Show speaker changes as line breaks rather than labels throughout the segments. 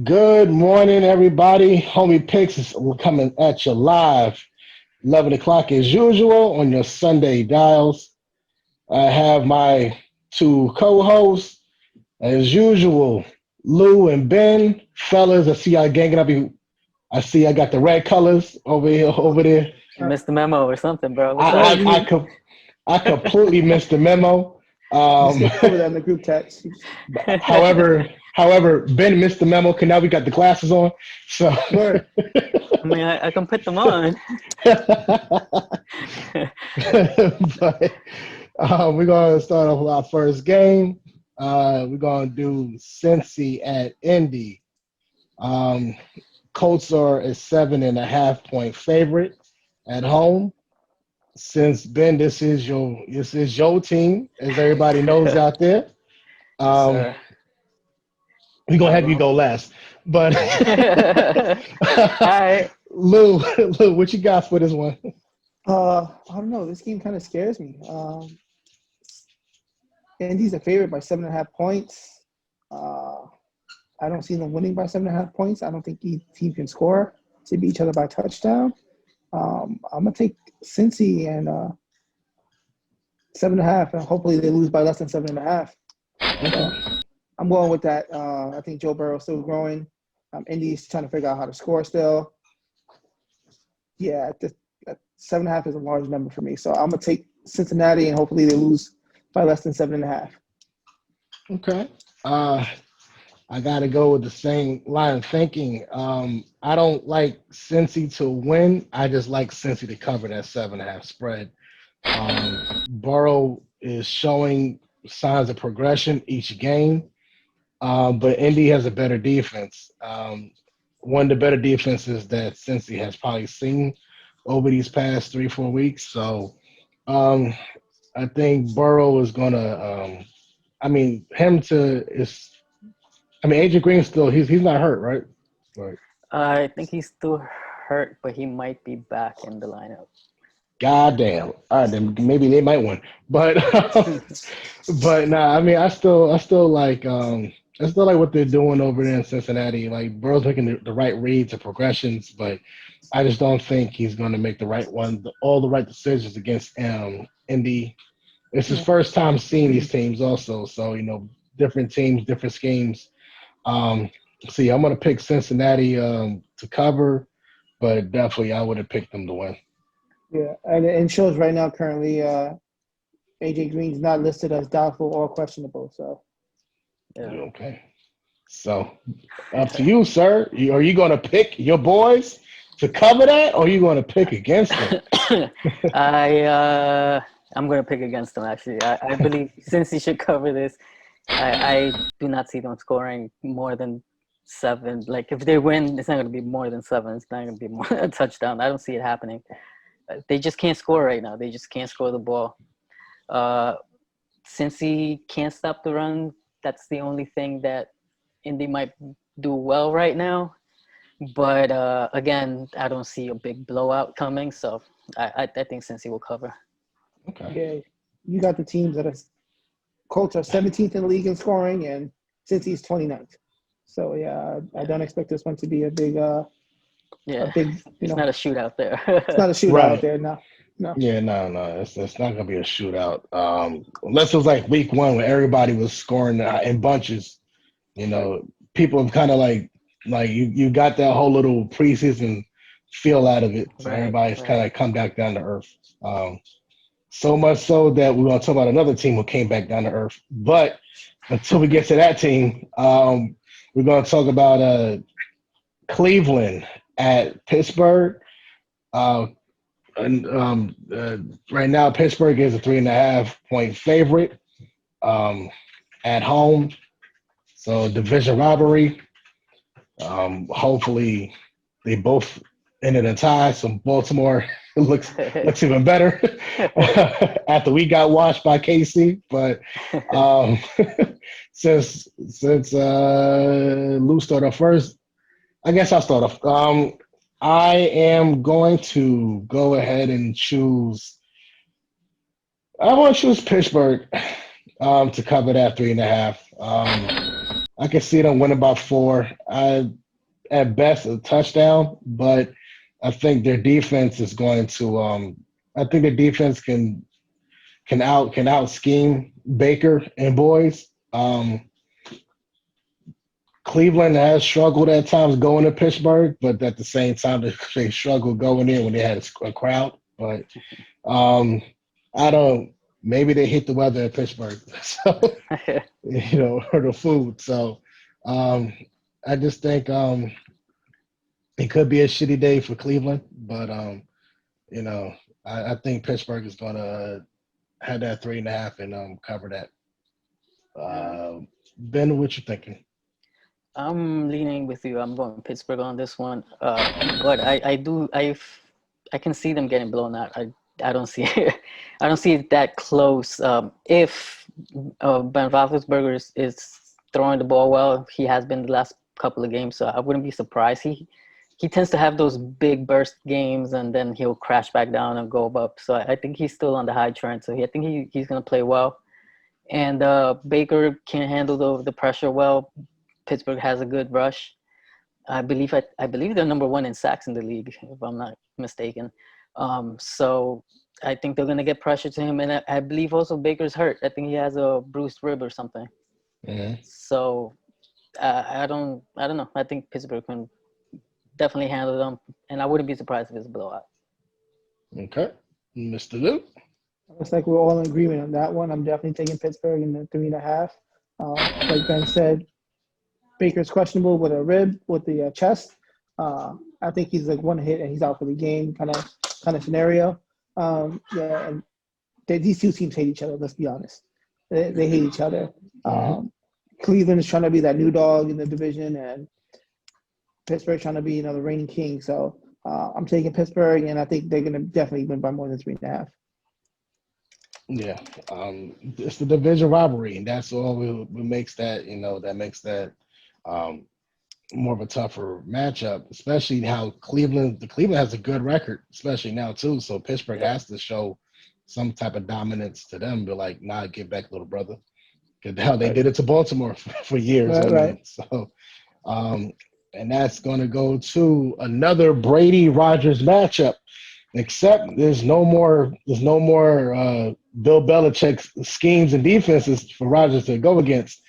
Good morning, everybody. Homie Picks is coming at you live, 11 o'clock as usual on your Sunday dials. I have my two co-hosts, as usual, Lou and Ben. Fellas, I see y'all ganging up. I see I got the red colors over here, over there.
You missed the memo or something, bro. What's
I,
up?
I, I, com- I completely missed the memo.
Just get over that in the group text.
However, Ben missed the memo because now we got the glasses on. So,
Word.
I mean, I can put them on.
but we're gonna start off with our first game. We're gonna do Cincy at Indy. Um, Colts are a 7.5 point favorite at home. Since Ben, this is your team, as everybody knows out there. Um,
Sir.
we're gonna have you go last, but
All right.
Lou, what you got for this one?
I don't know. This game kind of scares me. Indy's a favorite by 7.5 points. I don't see them winning by 7.5 points. I don't think each team can score to beat each other by touchdown. I'm gonna take Cincy and 7.5, and hopefully they lose by less than 7.5. So I'm going with that. I think Joe Burrow's still growing. Indy's trying to figure out how to score still. Yeah, 7.5 is a large number for me. So I'm gonna take Cincinnati and hopefully they lose by less than 7.5.
Okay. I got to go with the same line of thinking. I don't like Cincy to win. I just like Cincy to cover that 7.5 spread. Burrow is showing signs of progression each game, but Indy has a better defense. One of the better defenses that Cincy has probably seen over these past 3-4 weeks. So I think Burrow is going to AJ Green still he's not hurt, right? Right.
I think he's still hurt, but he might be back in the lineup.
Goddamn. All right, then maybe they might win. But but nah, I still like what they're doing over there in Cincinnati. Like Burrow's making the right reads and progressions, but I just don't think he's going to make all the right decisions against Indy. It's his first time seeing these teams also, so different teams, different schemes. Yeah, I'm gonna pick Cincinnati to cover, but definitely I would have picked them to win.
Yeah, and it shows right now currently AJ Green's not listed as doubtful or questionable. So
Yeah.
Okay. So up to you, sir. Are you gonna pick your boys to cover that, or are you gonna pick against them?
I'm gonna pick against them. Actually, I believe since he should cover this, I do not see them scoring more than 7. Like if they win, it's not gonna be more than 7. It's not gonna be more a touchdown. I don't see it happening. They just can't score right now. They just can't score the ball. Since he can't stop the run, that's the only thing that Indy might do well right now. But again, I don't see a big blowout coming, so I think Cincy will cover.
Okay.
yeah, you got the teams that are Colts are 17th in the league in scoring, and Cincy's 29th. So yeah, I don't expect this one to be a big
It's not a shootout there.
It's not a shootout
Right.
out there. No.
Yeah, no, it's not gonna be a shootout. Unless it was like week 1 when everybody was scoring in bunches. People have kind of like you got that whole little preseason feel out of it, so everybody's kind of come back down to earth. So much so that we're gonna talk about another team who came back down to earth. But until we get to that team, we're gonna talk about Cleveland at Pittsburgh. Right now, Pittsburgh is a 3.5 point favorite at home. So division rivalry. Hopefully, they both end in a tie. So Baltimore looks even better after we got washed by KC. But since Lou started off first, I guess I'll start off. I am going to go ahead and choose. I want to choose Pittsburgh to cover that 3.5. I can see them winning by 4. At best a touchdown, but I think their defense is going to. I think their defense can out scheme Baker and boys. Cleveland has struggled at times going to Pittsburgh, but at the same time they struggled going in when they had a crowd. But I don't. Maybe they hit the weather in Pittsburgh, so or the food. So I just think it could be a shitty day for Cleveland, but I think Pittsburgh is going to have that 3.5 and cover that. Ben, what you thinking?
I'm leaning with you. I'm going Pittsburgh on this one. But I can see them getting blown out. I don't see I don't see it that close. If Ben Roethlisberger is throwing the ball well, he has been the last couple of games, so I wouldn't be surprised. He tends to have those big burst games, and then he'll crash back down and go up. So I think he's still on the high trend. So I think he's going to play well. And Baker can handle the pressure well. Pittsburgh has a good rush. I believe they're number 1 in sacks in the league, if I'm not mistaken. So I think they're going to get pressure to him. And I believe also Baker's hurt. I think he has a bruised rib or something.
Mm-hmm.
So I don't know. I think Pittsburgh can definitely handle them, and I wouldn't be surprised if it's a blowout.
Okay. Mr. Luke?
Looks like we're all in agreement on that one. I'm definitely taking Pittsburgh in the 3.5. Like Ben said, Baker's questionable with a rib, with the chest. I think he's like one hit and he's out for the game kind of scenario. And these two teams hate each other, let's be honest. They hate each other. Cleveland is trying to be that new dog in the division, and Pittsburgh trying to be the reigning king. So I'm taking Pittsburgh, and I think they're going to definitely win by more than 3.5.
Yeah, it's the division rivalry, and that's all what makes that more of a tougher matchup. Especially how Cleveland has a good record, especially now too. So Pittsburgh has to show some type of dominance to them. Be like, nah, get back, little brother. Because how they did it to Baltimore for years.
Right.
So, and that's going to go to another Brady Rodgers matchup. Except there's no more Bill Belichick schemes and defenses for Rodgers to go against.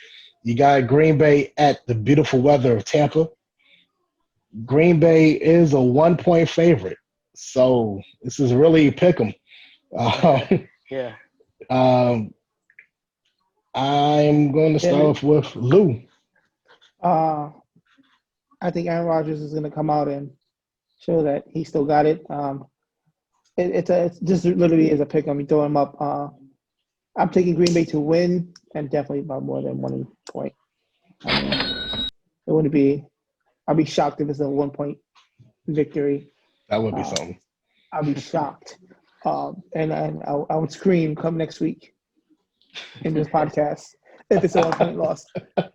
You got Green Bay at the beautiful weather of Tampa. Green Bay is a 1-point favorite, so this is really pick 'em.
Yeah.
I'm going to start off with Lou.
I think Aaron Rodgers is going to come out and show that he still got it. It's just literally is a pick 'em. You throw him up. I'm taking Green Bay to win, and definitely by more than 1 point. It wouldn't be. I'd be shocked if it's a 1-point victory.
That would be something.
I'd be shocked, and I would scream come next week in this podcast if it's a 1-point loss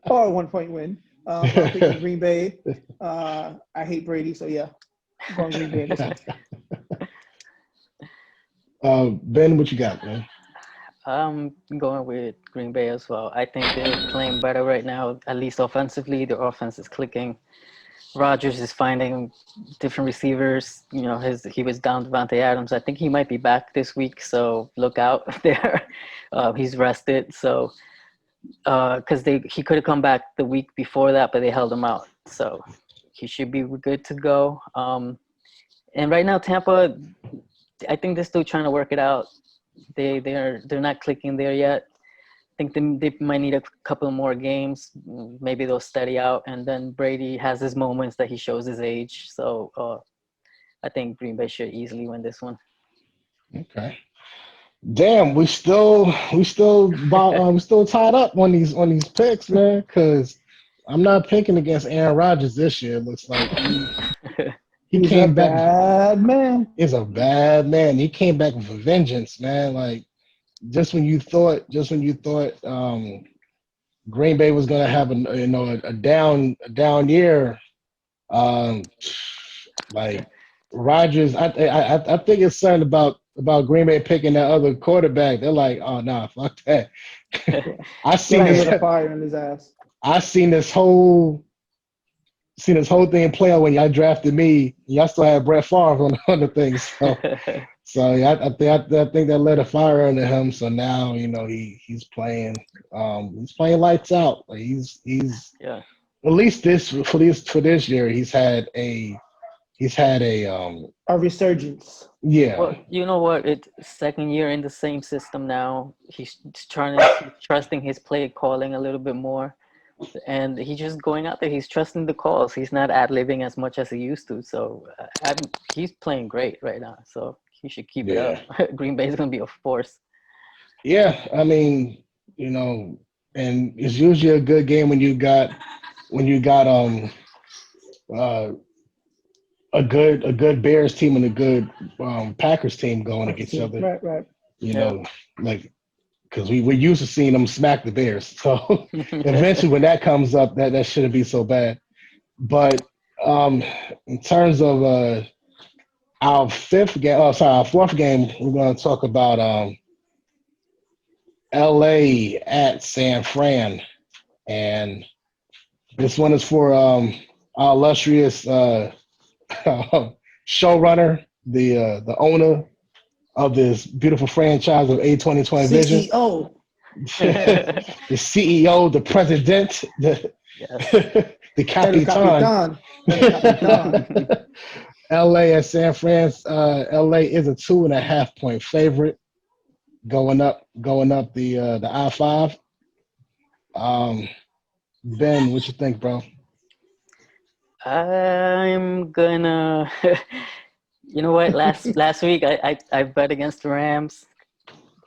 or a 1-point win. I'm taking Green Bay. I hate Brady, so yeah, I'm going Green Bay in this one.
Ben, what you got, man?
I'm going with Green Bay as well. I think they're playing better right now, at least offensively. Their offense is clicking. Rodgers is finding different receivers. He was down Devontae Adams. I think he might be back this week, so look out there. He's rested, so because he could have come back the week before that, but they held him out. So he should be good to go. And right now, Tampa, I think they're still trying to work it out. They're not clicking there yet. I think they might need a couple more games. Maybe they'll steady out, and then Brady has his moments that he shows his age. So I think Green Bay should easily win this one.
Okay. Damn, we still tied up on these picks, man. Because I'm not picking against Aaron Rodgers this year. It looks like he
He's
came
a
back.
bad man.
He's a bad man. He came back with a vengeance, man. Like just when you thought Green Bay was gonna have a down year, like Rodgers. I think it's something about Green Bay picking that other quarterback. They're like, oh nah, fuck that. I seen
He
this.
had a fire in his ass.
I seen this whole thing play out when y'all drafted me. Y'all still had Brett Favre on the thing. So yeah, I think that lit a fire under him. So now he's playing lights out. Like he's
Yeah.
at least for this year he's had a
A resurgence.
yeah.
Well, you know what? It's second year in the same system now. He's he's trusting his play calling a little bit more, and he's just going out there. He's trusting the calls. He's not ad-libbing as much as he used to. So he's playing great right now. So he should keep it up.
Yeah.
Green Bay is gonna be a force.
Yeah, I mean, and it's usually a good game when you got uh a good Bears team and a good Packers team going against each other.
Right, right.
You
Yeah.
know, like because we're used to seeing them smack the Bears. So eventually, when that comes up, that shouldn't be so bad. But um, in terms of our fourth game, we're going to talk about L.A. at San Fran, and this one is for our illustrious showrunner, the owner of this beautiful franchise of A2020 Vision,
CEO.
the CEO, the president, the
Yes.
the
El
capitan.
Capitan. El Capitan.
LA at San Fran. LA is a 2.5 point favorite going up the I-5. Ben, what you think, bro?
I'm gonna. You know what? Last week I bet against the Rams.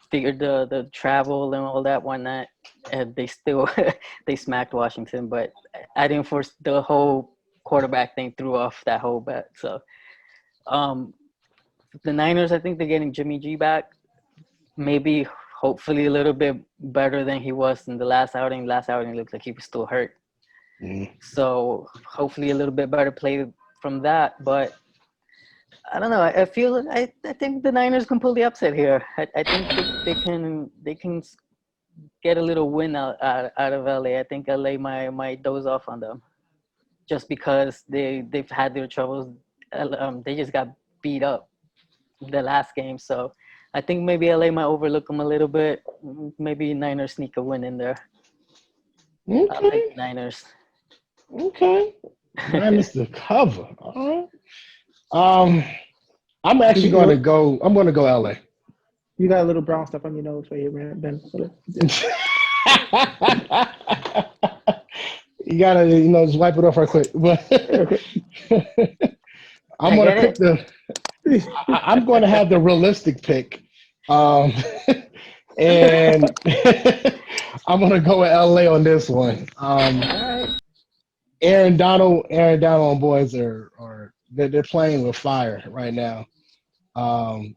Figured the travel and all that whatnot, and they still they smacked Washington. But I didn't force the whole quarterback thing threw off that whole bet. So um, the Niners, I think they're getting Jimmy G back. Maybe hopefully a little bit better than he was in the last outing. Last outing looked like he was still hurt.
Mm.
So hopefully a little bit better play from that. But I don't know. I think the Niners can pull the upset here. I think they can get a little win out of LA. I think LA might doze off on them just because they've had their troubles. They just got beat up the last game, so I think maybe LA might overlook them a little bit. Maybe Niners sneak a win in there. I'll take
Okay,
the Niners.
okay. Minus the cover. All right. I'm actually going to go. I'm going to go LA.
You got a little brown stuff on your nose right here, Ben.
You gotta, just wipe it off right quick. But I'm
I
gonna
get
pick I'm going to have the realistic pick, and I'm gonna go with LA on this one.
All right.
Aaron Donald and boys are they're playing with fire right now. And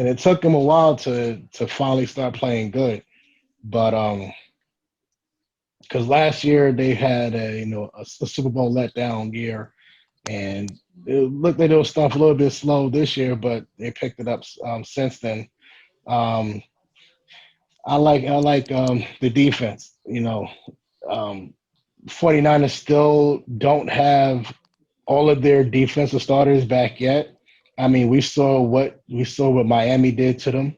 it took them a while to finally start playing good, but because last year they had a Super Bowl letdown year, and it looked like they were starting a little bit slow this year, but they picked it up since then. Um, I like the defense. 49ers still don't have all of their defensive starters back yet. I mean, we saw what Miami did to them.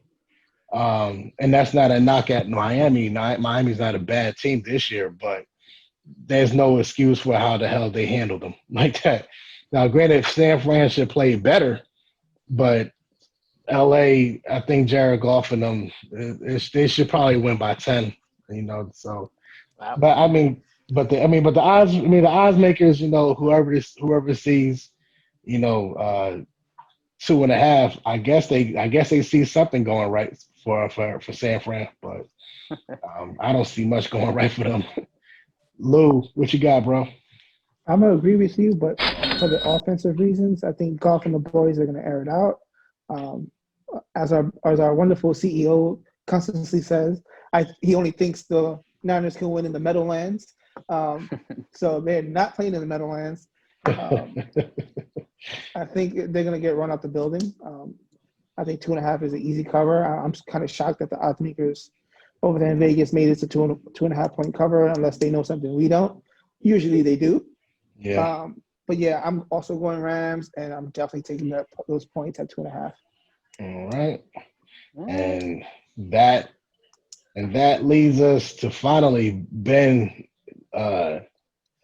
And that's not a knock at Miami. Miami's not a bad team this year, but there's no excuse for how the hell they handled them like that. Now, granted, San Fran should play better, but LA, I think Jared Goff and them, they should probably win by 10. So,
Wow.
but I mean, but the odds, the odds makers, whoever sees, 2.5. I guess they see something going right for San Fran, but I don't see much going right for them. Lou, what you got, bro?
I'm gonna agree with you, but for the offensive reasons, I think Goff and the boys are gonna air it out. Um, as our wonderful CEO constantly says, he only thinks the Niners can win in the Meadowlands. So they're not playing in the Meadowlands. I think they're gonna get run out the building. I think 2.5 is an easy cover. I'm kind of shocked that the odds makers over there in Vegas made it to 2.5 point cover unless they know something we don't. Usually they do.
Yeah.
But yeah, I'm also going Rams, and I'm definitely taking those points at 2.5.
All right.
Mm.
And that leads us to finally Ben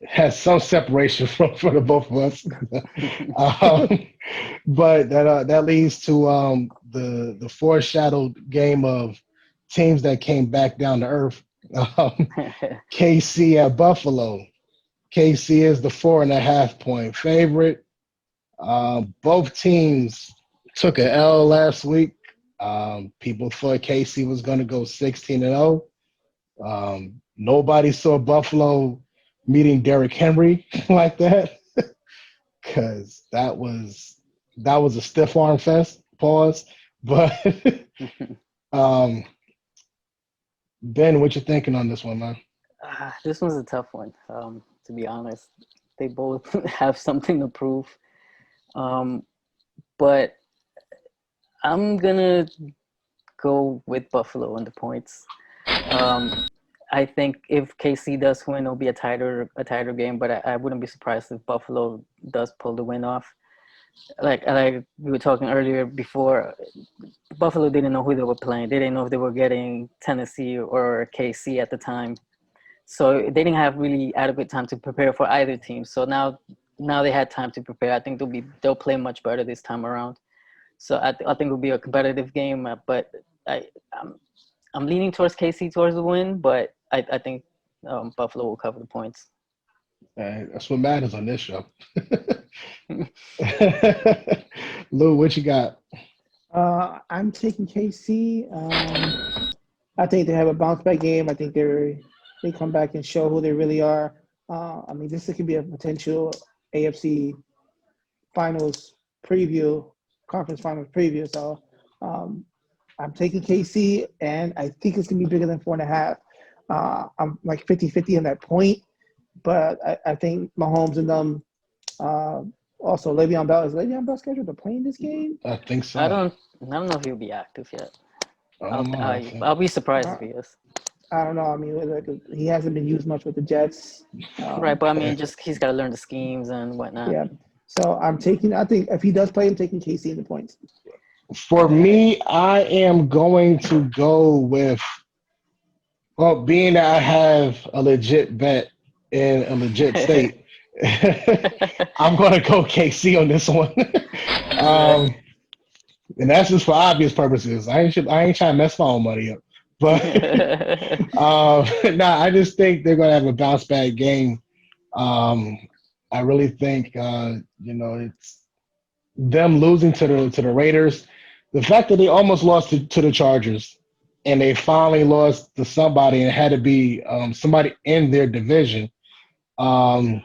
has some separation from the both of us. um, but that leads to the foreshadowed game of teams that came back down to earth. KC at Buffalo. KC is the 4.5 point favorite. Both teams took an L last week. People thought KC was going to go 16-0. Nobody saw Buffalo meeting Derrick Henry like that because that was a stiff arm fest. Pause. But um, Ben, what you thinking on this one, man?
This one's a tough one. To be honest, they both have something to prove. But I'm gonna go with Buffalo on the points. I think if KC does win, it'll be a tighter game. But I wouldn't be surprised if Buffalo does pull the win off. Like we were talking earlier before, Buffalo didn't know who they were playing. They didn't know if they were getting Tennessee or KC at the time. So they didn't have really adequate time to prepare for either team. So now they had time to prepare. I think they'll play much better this time around. So I think it'll be a competitive game. But I'm leaning towards KC towards the win. But I think Buffalo will cover the points.
That's what matters on this show. Lou, what you got?
I'm taking KC. I think they have a bounce back game. I think they come back and show who they really are. I mean, this could be a potential AFC finals preview, conference finals preview. So I'm taking KC, and I think it's going to be bigger than 4.5. I'm like 50-50 on that point, but I think Mahomes and them, also Le'Veon Bell, is Le'Veon Bell scheduled to play in this game?
I think so.
I don't know if he'll be active yet.
I don't know.
I'll be surprised if he is.
I don't know. I mean, he hasn't been used much with the Jets.
Right, but I mean, just he's got to learn the schemes and whatnot.
Yeah. So I think if he does play, I'm taking KC in the points.
For me, I am going to go with, well, being that I have a legit bet in a legit state, I'm going to go KC on this one. And that's just for obvious purposes. I ain't trying to mess my own money up. But I just think they're going to have a bounce back game. I really think, it's them losing to the Raiders. The fact that they almost lost to the Chargers and they finally lost to somebody and it had to be somebody in their division. I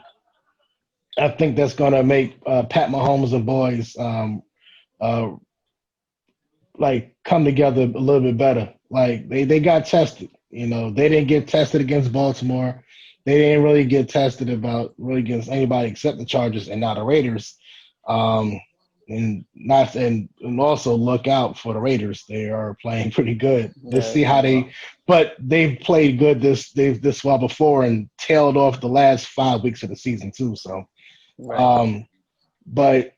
think that's going to make Pat Mahomes and boys come together a little bit better. Like they got tested. They didn't get tested against Baltimore. They didn't really get tested against anybody except the Chargers and not the Raiders. And also look out for the Raiders. They are playing pretty good. Let's see how but they've played good this well before and tailed off the last 5 weeks of the season too. So,
right.
But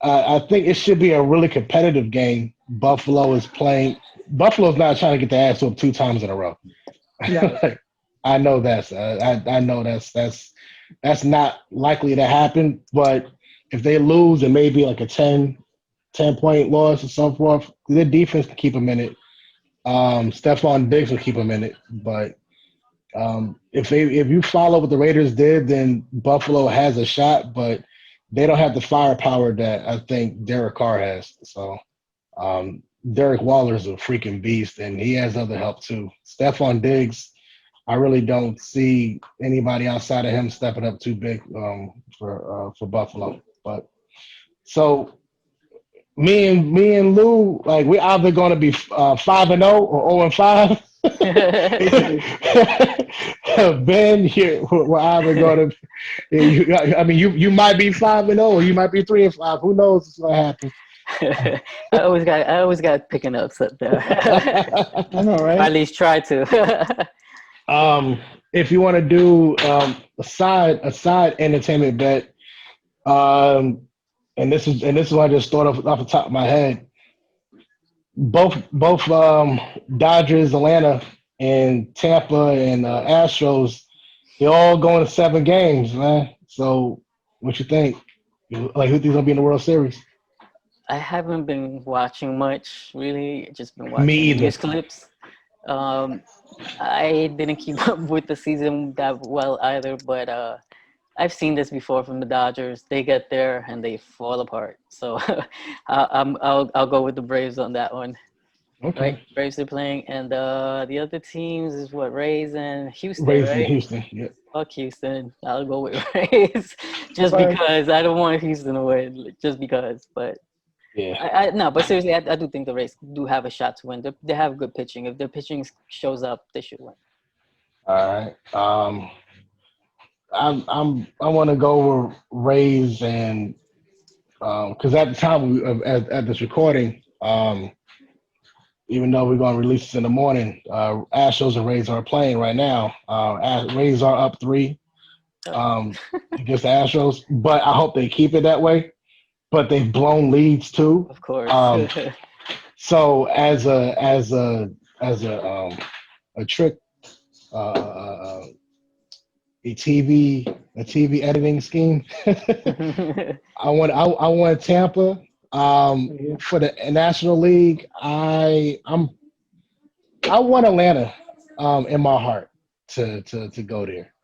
I think it should be a really competitive game. Buffalo's not trying to get their ass whooped 2 times in a row.
Yeah.
I know that's not likely to happen, but if they lose, it may be like a 10-point loss or so forth. Their defense can keep them in it. Stephon Diggs will keep them in it. But if you follow what the Raiders did, then Buffalo has a shot, but they don't have the firepower that I think Derek Carr has. So Derek Waller's a freaking beast, and he has other help too. Stephon Diggs, I really don't see anybody outside of him stepping up too big for Buffalo. But so me and Lou, like we're either going to be 5-0 or 0-5. Ben, here we're either going to. You might be 5-0 or you might be 3-5. Who knows what's going to happen?
I always got picking up upset there.
I know,
Or
right?
at least try to.
If you want to do a side entertainment bet, um, and this is what I just thought of off the top of my head. Both Dodgers, Atlanta, and Tampa and Astros, they're all going to 7 games, man. So what you think? Like who thinks gonna be in the World Series?
I haven't been watching much, really. Just been
Me
watching
either.
news clips. Um, I didn't keep up with the season that well either, but I've seen this before from the Dodgers. They get there and they fall apart. So I'll go with the Braves on that one. Right,
Okay.
Braves are playing, and the other teams is what, Rays and Houston,
Rays in
right?
Houston. Yeah.
Fuck Houston. I'll go with Rays, just
Sorry.
because I don't want Houston to win, just because. But
Yeah.
no, but seriously, I do think the Rays do have a shot to win. They have good pitching. If their pitching shows up, they should win.
All right. I want to go with Rays and because at the time at this recording, even though we're going to release this in the morning, Astros and Rays are playing right now. Rays are up 3 against the Astros, but I hope they keep it that way. But they've blown leads too.
Of course.
So as a trick, uh, a TV editing scheme, I want Tampa. For the National League, I want Atlanta in my heart to go there.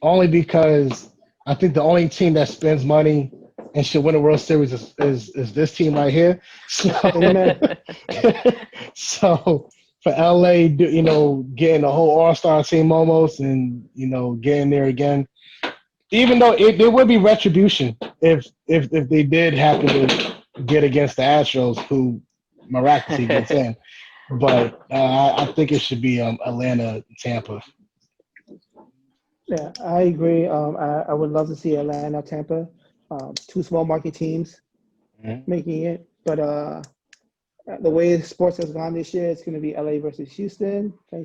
Only because I think the only team that spends money and should win a World Series is this team right here. So,
Amen.
so for LA, getting the whole All-Star team almost, and getting there again. Even though there would be retribution if they did happen to get against the Astros, who miraculously gets in. But I think it should be Atlanta, Tampa.
Yeah, I agree. I would love to see Atlanta, Tampa, 2 small market teams making it. But the way sports has gone this year, it's going to be LA versus Houston. I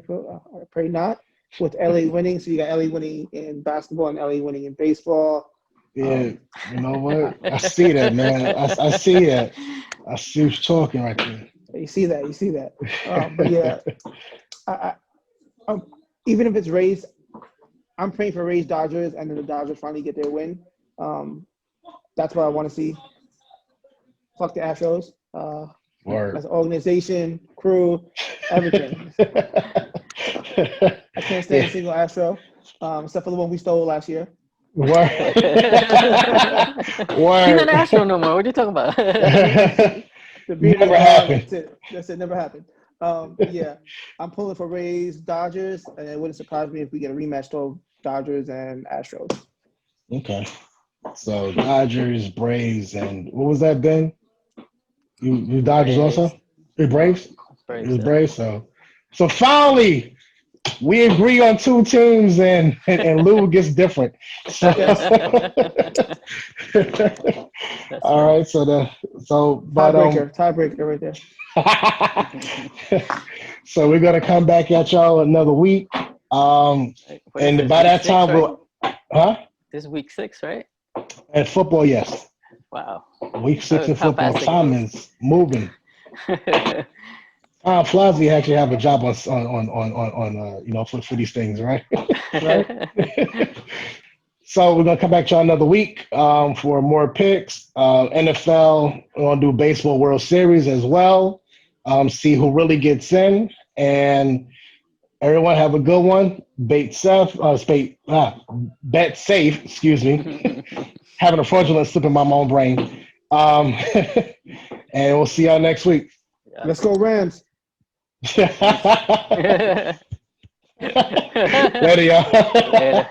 pray not. With LA winning, so you got LA winning in basketball and LA winning in baseball.
Yeah, you know what? I see that, man. I see that. I see you talking right there.
You see that. But yeah, I, even if it's Rays, I'm praying for Rays Dodgers, and then the Dodgers finally get their win. That's what I want to see. Fuck the Astros.
Word.
As an organization, crew, everything. I can't stand a single Astro, except for the one we stole last year.
Word.
He's not an Astro no more. What are you talking about?
Never happened.
That's it. Never happened. Yeah, I'm pulling for Rays, Dodgers, and it wouldn't surprise me if we get a rematch of Dodgers and Astros.
Okay. So Dodgers, Braves, and what was that, Ben? You Dodgers
Braves.
also? You Braves?
Braves,
It was
yeah.
Braves. So finally, we agree on 2 teams, and Lou gets different. So, all right.
Tiebreaker right there.
So we're gonna come back at y'all another week. And by that time,
This is week 6, right?
And football, yes.
Wow.
Week 6 in
How
football.
fast it
Time
goes.
is moving. Flies, we actually have a job on for these things, right? Right. So we're gonna come back to y'all another week for more picks. NFL, we're gonna do baseball World Series as well. See who really gets in, and everyone have a good one. Bet safe. Excuse me. Having a fraudulent slip in my own brain. And we'll see y'all next week.
Let's go Rams.
Later, y'all.
Later.